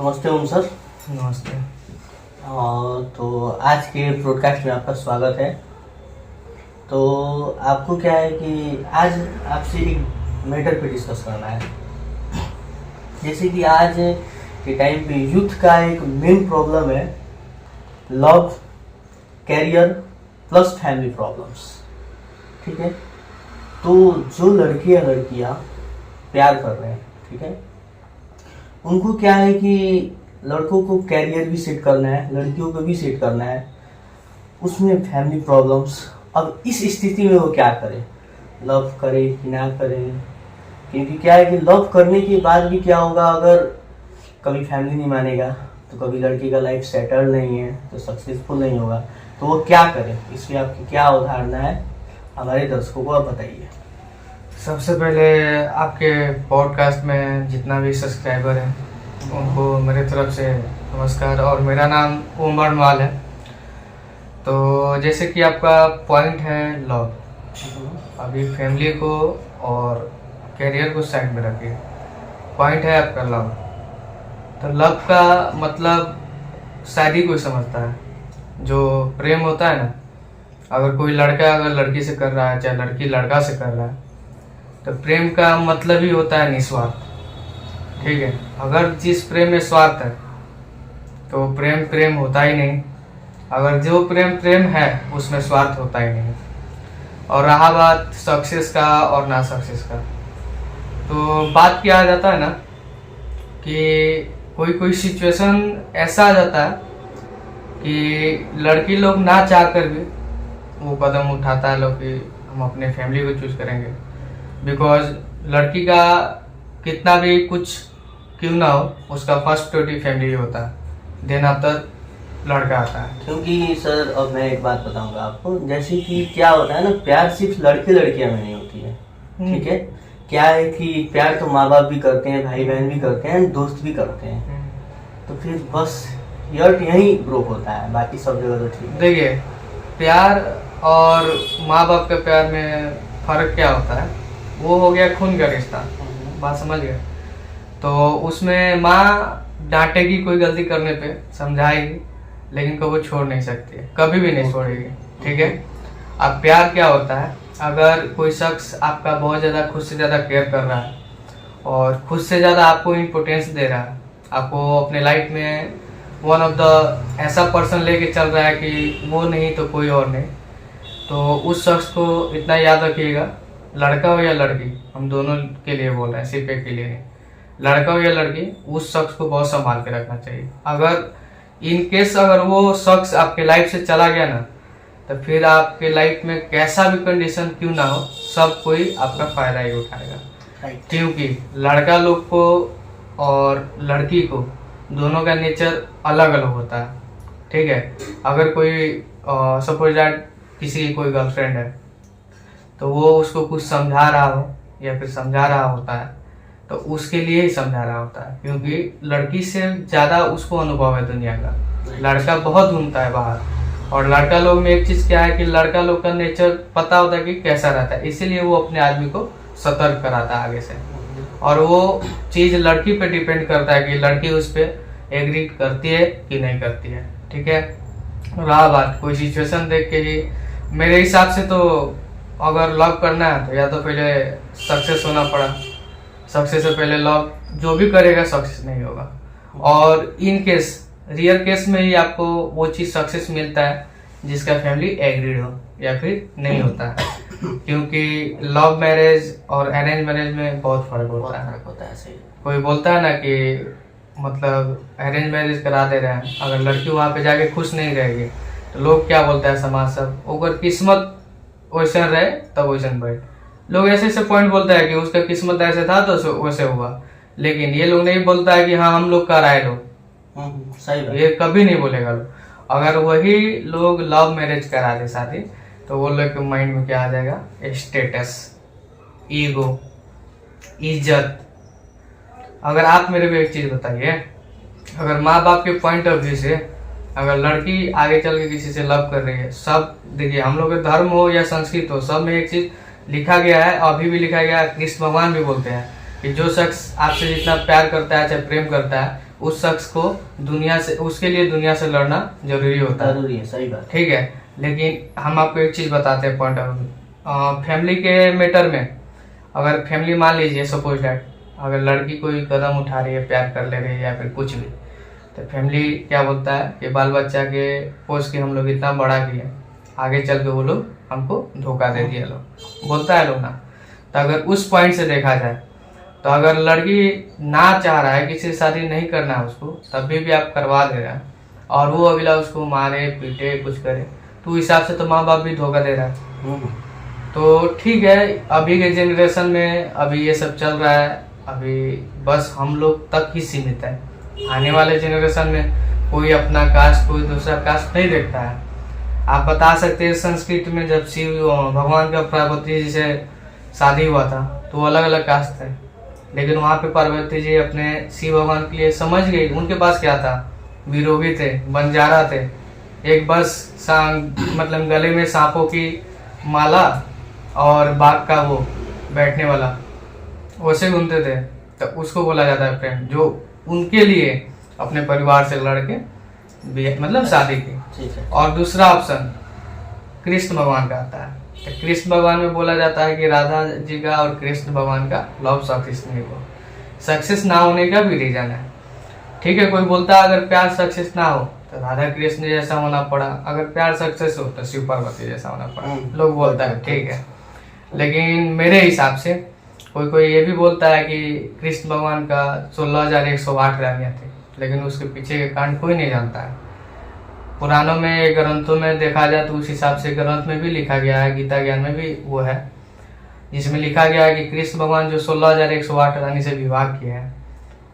नमस्ते ओम सर। नमस्ते। तो आज के ब्रॉडकास्ट में आपका स्वागत है। तो आपको क्या है कि आज आपसे एक मैटर पे डिस्कस करना है। जैसे कि आज के टाइम पे यूथ का एक मेन प्रॉब्लम है love, career plus family problems. ठीक है, तो जो लड़के या लड़कियां प्यार कर रहे हैं, ठीक है, उनको क्या है कि लड़कों को कैरियर भी सेट करना है, लड़कियों को भी सेट करना है, उसमें फैमिली प्रॉब्लम्स। अब इस स्थिति में वो क्या करे, लव करे कि ना करे? क्योंकि क्या है कि लव करने के बाद भी क्या होगा, अगर कभी फैमिली नहीं मानेगा, तो कभी लड़की का लाइफ सेटल नहीं है, तो सक्सेसफुल नहीं होगा, तो वो क्या करे? इसमें आपकी क्या अवधारणा है, हमारे दर्शकों को आप बताइए। सबसे पहले आपके पॉडकास्ट में जितना भी सब्सक्राइबर हैं उनको मेरे तरफ से नमस्कार। और मेरा नाम ओम बर्नवाल है। तो जैसे कि आपका पॉइंट है लव, अभी फैमिली को और कैरियर को साइड में रखिए। पॉइंट है आपका लव। तो लव का मतलब शादी कोई समझता है, जो प्रेम होता है ना। अगर कोई लड़का अगर लड़की से कर रहा है, चाहे लड़की लड़का से कर रहा है, तो प्रेम का मतलब ही होता है निस्वार्थ। ठीक है, अगर जिस प्रेम में स्वार्थ है तो प्रेम प्रेम होता ही नहीं। अगर जो प्रेम प्रेम है उसमें स्वार्थ होता ही नहीं। और रहा बात सक्सेस का और ना सक्सेस का, तो बात क्या आ जाता है ना कि कोई कोई सिचुएशन ऐसा आ जाता है कि लड़की लोग ना चाह कर भी वो कदम उठाता है लोग कि हम अपने फैमिली को चूज करेंगे। बिकॉज लड़की का कितना भी कुछ क्यों ना हो, उसका फर्स्ट प्रायोरिटी फैमिली होता है, देन आफ्टर लड़का आता है। क्योंकि सर अब मैं एक बात बताऊंगा आपको, जैसे कि क्या होता है ना, प्यार सिर्फ लड़के लड़कियां में नहीं होती है। ठीक है, क्या है कि प्यार तो माँ बाप भी करते हैं, भाई बहन भी करते हैं, दोस्त भी करते हैं। तो फिर बस यही ब्रोक होता है, बाकी सब जगह तो ठीक है। देखिए, प्यार और माँ बाप के प्यार में फर्क क्या होता है, वो हो गया खून का रिश्ता। बात समझ गए? तो उसमें माँ डांटेगी कोई गलती करने पे, समझाएगी, लेकिन कभी छोड़ नहीं सकती है, कभी भी नहीं छोड़ेगी। ठीक है। अब प्यार क्या होता है, अगर कोई शख्स आपका बहुत ज़्यादा खुद से ज़्यादा केयर कर रहा है और खुद से ज़्यादा आपको इम्पोर्टेंस दे रहा है, आपको अपने लाइफ में वन ऑफ द ऐसा पर्सन लेके चल रहा है कि वो नहीं तो कोई और नहीं, तो उस शख्स को इतना याद रखिएगा, लड़का हो या लड़की, हम दोनों के लिए बोल रहे हैं, सिर्फ एक के लिए नहीं, लड़का हो या लड़की, उस शख्स को बहुत संभाल के रखना चाहिए। अगर इन केस अगर वो शख्स आपके लाइफ से चला गया ना, तो फिर आपके लाइफ में कैसा भी कंडीशन क्यों ना हो, सब कोई आपका फायदा ही उठाएगा। क्योंकि लड़का लोग को और लड़की को दोनों का नेचर अलग अलग होता है। ठीक है, अगर कोई सपोज दैट किसी की कोई गर्लफ्रेंड है, तो वो उसको कुछ समझा रहा हो या फिर समझा रहा होता है, तो उसके लिए ही समझा रहा होता है, क्योंकि लड़की से ज़्यादा उसको अनुभव है दुनिया का। लड़का बहुत घूमता है बाहर, और लड़का लोग में एक चीज़ क्या है कि लड़का लोग का नेचर पता होता है कि कैसा रहता है, इसीलिए वो अपने आदमी को सतर्क कराता है आगे से। और वो चीज़ लड़की पे डिपेंड करता है कि लड़की उस पर एग्री करती है कि नहीं करती है। ठीक है। रहा बात कोई सिचुएशन देख के ही, मेरे हिसाब से तो अगर लव करना है तो या तो पहले सक्सेस होना पड़ा, सक्सेस से पहले लव जो भी करेगा सक्सेस नहीं होगा। और इन केस रियल केस में ही आपको वो चीज़ सक्सेस मिलता है जिसका फैमिली एग्रीड हो या फिर नहीं होता है। क्योंकि लव मैरिज और अरेंज मैरिज में बहुत फर्क होता है। सही। कोई बोलता है ना कि मतलब अरेंज मैरिज करा दे रहे हैं, अगर लड़की वहाँ पे जाके खुश नहीं रहेगी तो लोग क्या बोलता है समाज सब, अगर किस्मत वैसे रहे तब वैसे बढ़े। लोग ऐसे ऐसे पॉइंट बोलता है कि उसका किस्मत ऐसे था तो वैसे हुआ, लेकिन ये लोग नहीं बोलता है कि हाँ हम लोग कराए लो। सही बात। ये कभी नहीं बोलेगा लोग। अगर वही लोग लव मैरिज करा दे शादी, तो वो लोग के माइंड में क्या आ जाएगा, स्टेटस, ईगो, इज्जत। अगर आप मेरे को एक चीज बताइए, अगर माँ बाप के पॉइंट ऑफ व्यू से अगर लड़की आगे चल के किसी से लव कर रही है, सब देखिए हम लोग के धर्म हो या संस्कृत हो, सब में एक चीज लिखा गया है, अभी भी लिखा गया है, कृष्ण भगवान भी बोलते हैं कि जो शख्स आपसे जितना प्यार करता है चाहे प्रेम करता है, उस शख्स को दुनिया से, उसके लिए दुनिया से लड़ना जरूरी होता है। जरूरी है, सही बात। ठीक है, लेकिन हम आपको एक चीज बताते हैं पॉइंट ऑफ फैमिली के मैटर में। अगर फैमिली मान लीजिए सपोज डैट, अगर लड़की कोई कदम उठा रही है, प्यार कर ले रही है या फिर कुछ भी, तो फैमिली क्या बोलता है कि बाल बच्चा के पोस के हम लोग इतना बड़ा किए, आगे चल के वो लोग हमको धोखा दे दिया, लोग बोलता है लोग ना। तो अगर उस पॉइंट से देखा जाए तो अगर लड़की ना चाह रहा है, किसी से शादी नहीं करना है उसको, तभी भी आप करवा दे रहे हैं और वो अगला उसको मारे पीटे कुछ करे, तो हिसाब से तो माँ बाप भी धोखा दे रहा है। तो ठीक है, अभी के जनरेशन में अभी ये सब चल रहा है, अभी बस हम लोग तक ही सीमित है। आने वाले जनरेशन में कोई अपना कास्ट कोई दूसरा कास्ट नहीं देखता है। आप बता सकते हैं संस्कृत में जब शिव भगवान का पार्वती जी से शादी हुआ था तो अलग अलग कास्ट थे, लेकिन वहाँ पे पार्वती जी अपने शिव भगवान के लिए समझ गई। उनके पास क्या था, विरोगी थे, बंजारा थे, एक बस मतलब गले में सांपों की माला और बाघ का वो बैठने वाला वैसे घूमते थे, तो उसको बोला जाता है प्रेम, जो उनके लिए अपने परिवार से लड़के मतलब शादी की। और दूसरा ऑप्शन कृष्ण भगवान का आता है, तो कृष्ण भगवान में बोला जाता है कि राधा जी का और कृष्ण भगवान का लव सक्सेस नहीं हुआ, सक्सेस ना होने का भी रीजन है। ठीक है, कोई बोलता है अगर प्यार सक्सेस ना हो तो राधा कृष्ण जैसा होना पड़ा, अगर प्यार सक्सेस हो तो शिव पार्वती जैसा होना पड़ा, लोग बोलता है। ठीक है, लेकिन मेरे हिसाब से कोई ये भी बोलता है कि कृष्ण भगवान का 16,108 रानियां थी, लेकिन उसके पीछे के कांड कोई नहीं जानता है। पुराणों में ग्रंथों में देखा जाए तो उस हिसाब से ग्रंथ में भी लिखा गया है, गीता ज्ञान में भी वो है, जिसमें लिखा गया है कि कृष्ण भगवान जो 16,108 रानी से विवाह किए हैं,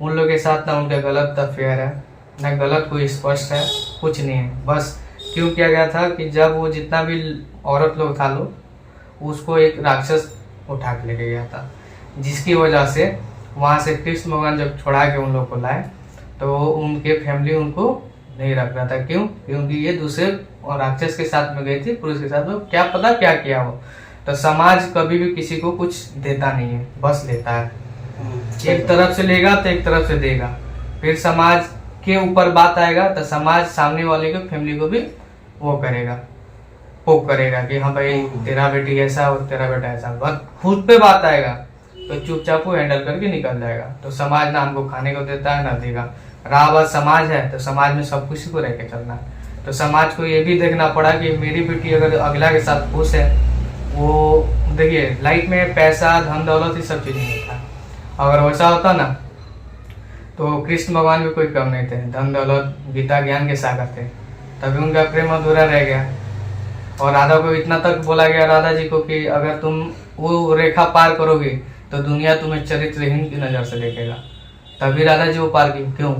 उन लोगों के साथ ना उनका गलत अफेयर है, ना गलत कोई स्पष्ट है, कुछ नहीं है। बस क्यों किया गया था कि जब वो जितना भी औरत लोग था लोग, उसको एक राक्षस उठा के लेके गया था, जिसकी वजह से वहाँ से कृष्ण भगवान जब छोड़ा के उन लोग को लाए तो उनके फैमिली उनको नहीं रख रहा था। क्यों? क्योंकि ये दूसरे राक्षस के साथ में गई थी, पुरुष के साथ में, क्या पता क्या किया हो। तो समाज कभी भी किसी को कुछ देता नहीं है, बस लेता है। एक तरफ से लेगा तो एक तरफ से देगा, फिर समाज के ऊपर बात आएगा तो समाज सामने वाले को फैमिली को भी वो करेगा, पोक करेगा कि हाँ भाई तेरा बेटी ऐसा और तेरा बेटा ऐसा। बस खुद पे बात आएगा तो चुपचाप वो हैंडल करके निकल जाएगा। तो समाज ना हमको खाने को देता है ना देगा। रहा बात समाज है तो समाज में सब कुछ को रह के चलना है। तो समाज को ये भी देखना पड़ा कि मेरी बेटी अगर अगला के साथ खुश है, वो देखिए लाइफ में पैसा धन दौलत ही सब चीज नहीं होता। अगर वैसा होता ना तो कृष्ण भगवान भी कोई कम नहीं थे, धन दौलत गीता ज्ञान के सागर थे, तभी उनका प्रेम अधूरा रह गया। और राधा को इतना तक बोला गया राधा जी को कि अगर तुम वो रेखा पार करोगे तो दुनिया तुम्हें चरित्रहीन की नजर से देखेगा, तभी राधा जी वो पार की। क्यों?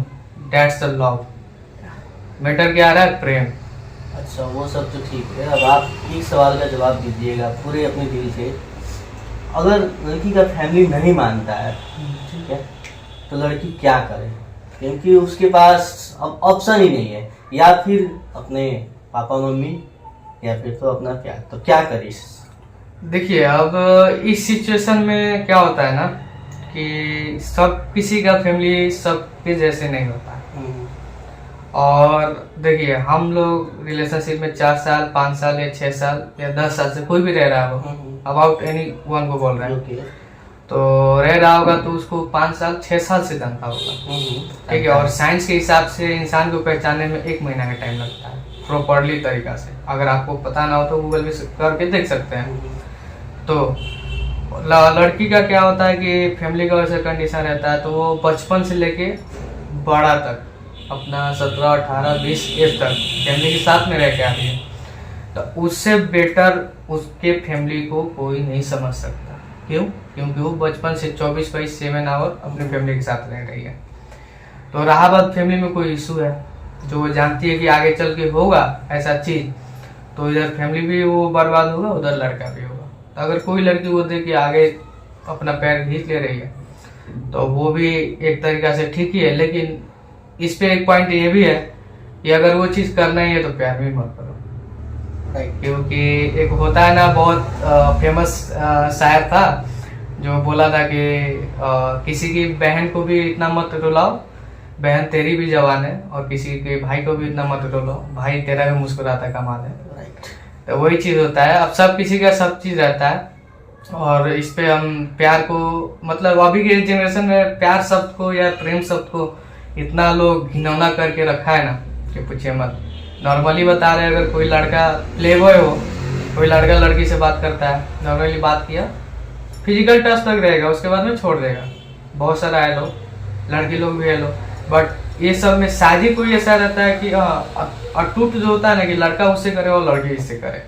That's the love. मैटर क्या आ रहा है? प्रेम। अच्छा, वो सब तो ठीक है। अब आप एक सवाल का जवाब दीजिएगा पूरे अपने दिल से। अगर लड़की का फैमिली नहीं मानता है, ठीक है, तो लड़की क्या करे? क्योंकि उसके पास अब ऑप्शन ही नहीं है, या फिर अपने पापा मम्मी या फिर तो अपना प्यार, तो क्या करे? देखिए अब इस सिचुएशन में क्या होता है ना कि सब किसी का फैमिली सबके जैसे नहीं होता। और देखिए हम लोग रिलेशनशिप में 4 साल 5 साल या 6 साल या 10 साल से कोई भी रह रहा हो, अबाउट एनी वन को बोल रहे हैं, तो रह रहा होगा तो उसको 5 साल 6 साल से जानता होगा। ठीक है, और साइंस के हिसाब से इंसान को पहचानने में 1 महीना का टाइम लगता है प्रॉपरली तरीका से। अगर आपको पता ना हो तो गूगल पे करके देख सकते हैं। तो लड़की का क्या होता है कि फैमिली का वैसा कंडीशन रहता है, तो वो बचपन से लेके बड़ा तक अपना 17, 18, 20 एज तक फैमिली के साथ में रह के आ रही है, तो उससे बेटर उसके फैमिली को कोई नहीं समझ सकता। क्यों? क्योंकि वो बचपन से 24/7 आवर अपने फैमिली के साथ रह रही है। तो रहा बात फैमिली में कोई इशू है जो वो जानती है कि आगे चल के होगा ऐसा चीज, तो इधर फैमिली भी वो बर्बाद होगा, उधर लड़का भी होगा। तो अगर कोई लड़की वो देख के आगे अपना पैर खींच ले रही है तो वो भी एक तरीका से ठीक ही है, लेकिन इस पे एक पॉइंट ये भी है कि अगर वो चीज करना ही है तो प्यार भी मत करो। क्योंकि एक होता है ना, बहुत फेमस शायर था जो बोला था कि किसी की बहन को भी इतना मत रुलाओ बहन तेरी भी जवान है, और किसी के भाई को भी इतना मत रोलो, भाई तेरा भी मुस्कुराता कमाल है। राइट। तो वही चीज होता है, अब सब किसी का सब चीज रहता है, और इस पे हम प्यार को, मतलब अभी के जनरेशन में प्यार शब्द को या प्रेम शब्द को इतना लोग घिनौना करके रखा है ना कि पूछिए मत। नॉर्मली बता रहे, अगर कोई लड़का प्ले बॉय हो, कोई लड़का लड़की से बात करता है, नॉर्मली बात किया, फिजिकल टच तक रहेगा, उसके बाद में छोड़ देगा। बहुत सारा है लोग, लड़की लोग भी है लोग, बट ये सब में शादी कोई ऐसा रहता है कि अटूट जो होता है ना, कि लड़का उससे करे और लड़की इससे करे।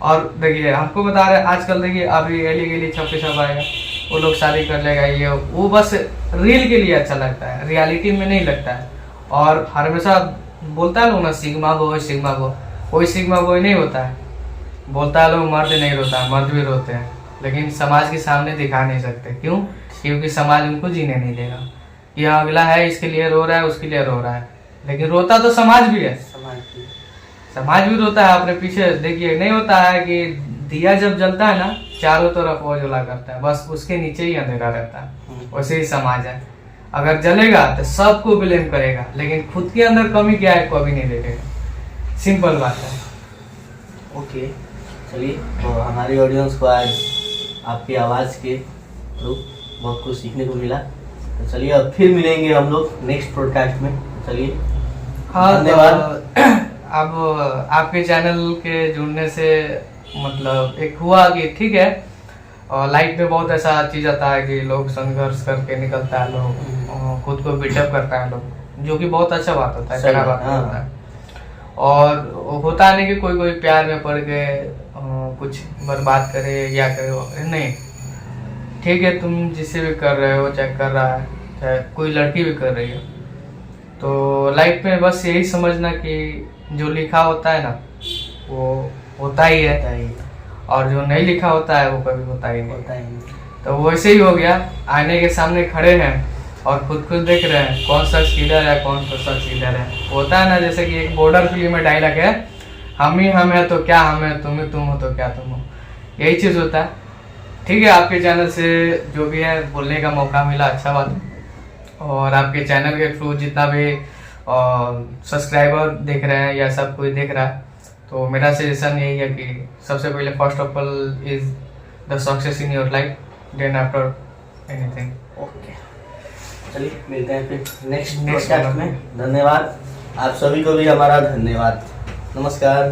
और देखिए हमको बता रहे आजकल, देखिए अभी एली गेली छपी सब आएगा, वो लोग शादी कर लेगा, ये वो बस रील के लिए अच्छा लगता है, रियलिटी में नहीं लगता है। और हमेशा बोलता है लोग ना सिग्मा बॉय सिग्मा बॉय, कोई सिग्मा बॉय नहीं होता है। बोलता है लोग मर्द नहीं रोता है, मर्द भी रोते हैं, लेकिन समाज के सामने दिखा नहीं सकते। क्यों? क्योंकि समाज उनको जीने नहीं देगा। कि हाँ अगला है, इसके लिए रो रहा है, उसके लिए रो रहा है, लेकिन रोता तो समाज भी है, समाज भी रोता है अपने पीछे। देखिए नहीं होता है कि दिया जब जलता है ना, चारों तरफ वो जला करता है, बस उसके नीचे ही अंधेरा रहता है। वैसे ही समाज है, अगर जलेगा तो सबको ब्लेम करेगा, लेकिन खुद के अंदर कमी क्या है कभी नहीं देखेगा। सिंपल बात है। ओके, चलिए, तो हमारी ऑडियंस को आज आपकी आवाज़ के थ्रू बहुत कुछ सीखने को मिला। तो चलिए अब फिर मिलेंगे हम लोग नेक्स्ट पॉडकास्ट में। चलिए, हाँ, धन्यवाद। अब आपके चैनल के जुड़ने से मतलब एक हुआ कि ठीक है, और लाइफ में बहुत ऐसा चीज आता है कि लोग संघर्ष करके निकलता है, लोग खुद को बिल्डअप करता है लोग, जो कि बहुत अच्छा बात होता है, खराब बात नहीं होता है। और होता नहीं कि कोई कोई प्यार में पड़ गए कुछ बर्बाद करे या करे, नहीं। ठीक है, तुम जिसे भी कर रहे हो, चाहे कर रहा है, चाहे कोई लड़की भी कर रही है, तो लाइफ में बस यही समझना कि जो लिखा होता है ना वो होता ही है, और जो नहीं लिखा होता है वो कभी होता ही नहीं। तो वैसे ही हो गया, आईने के सामने खड़े हैं और खुद देख रहे हैं कौन शख्स किधर है, कौन सा शख्स किधर है। होता है ना, जैसे कि एक बॉर्डर फिल्म में डायलॉग है, हम ही हम है तो क्या हम है, तुम ही तुम हो तो क्या तुम हो। यही चीज होता है। ठीक है, आपके चैनल से जो भी है बोलने का मौका मिला, अच्छा बात है। और आपके चैनल के थ्रू जितना भी सब्सक्राइबर देख रहे हैं या सब कोई देख रहा है, तो मेरा सजेशन यही है कि सबसे पहले first of all is the success in your life, then after anything. Okay, चलिए मिलते हैं फिर नेक्स्ट पॉडकास्ट में। धन्यवाद, आप सभी को भी हमारा धन्यवाद। नमस्कार।